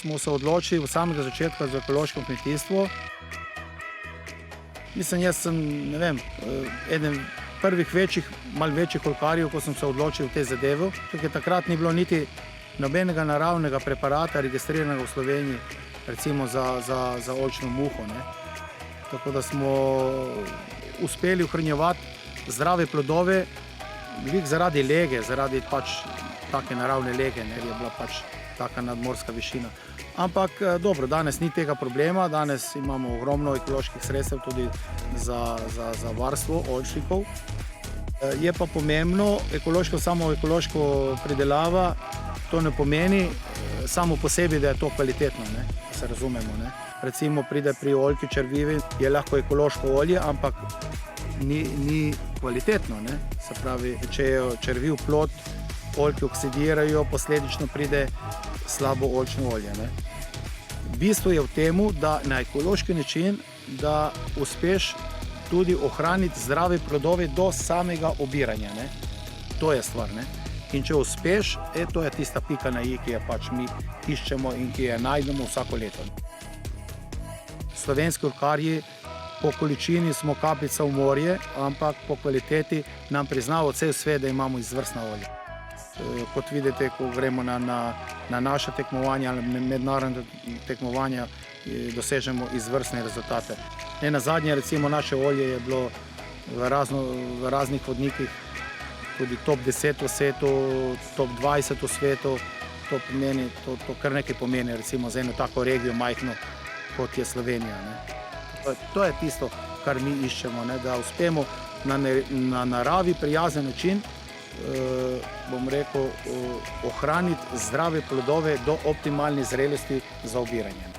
smo se odločili od samega začetka za ekološko kmetijstvo. Mislim, jaz sem, ne vem, eden prvih malo večjih oljkarjev, ko sem se odločil v te zadeve. Tukaj takrat ni bilo niti nobenega naravnega preparata registriranega v Sloveniji, recimo za oljčno muho, ne. Tako da smo uspeli ohranjevati zdrave plodove, veliko zaradi lege, zaradi pač take naravne lege, ne, je bila pač taka nadmorska višina. Ampak dobro, danes ni tega problema, danes imamo ogromno ekoloških sredstev tudi za varstvo oljčnikov. Je pa pomembno, samo ekološko pridelava, to ne pomeni samo po sebi, da je to kvalitetno, ne, da se razumemo, ne. Recimo pride pri oljki črvivi, je lahko ekološko olje, ampak ni kvalitetno, ne. Se pravi, če je črviv plod, oljke oksidirajo, posledično pride slabo oljčno olje, ne. Bistvo je v tem, da na ekološki način, da uspeš tudi ohraniti zdrave plodove do samega obiranja, ne. To je stvar, ne. In če uspeš, to je tista pika na i, ki jo pač mi iščemo in ki jo najdemo vsako leto. Slovenski oljkarji po količini smo kapljica v morje, ampak po kvaliteti nam priznava cel svet, da imamo izvrstna olja. Kot vidite, ko gremo na naša tekmovanja, mednarodna tekmovanja, dosežemo izvrstne rezultate. Nenazadnje, recimo, naše olje je bilo v raznih vodnikih tudi top 10 v svetu, top 20 v svetu. To kar nekaj pomeni, recimo, za eno tako regijo majhno, kot je Slovenija, ne. To je tisto, kar mi iščemo, ne, da uspemo na naravi prijazen način, bom rekel, ohraniti zdrave plodove do optimalne zrelosti za obiranje.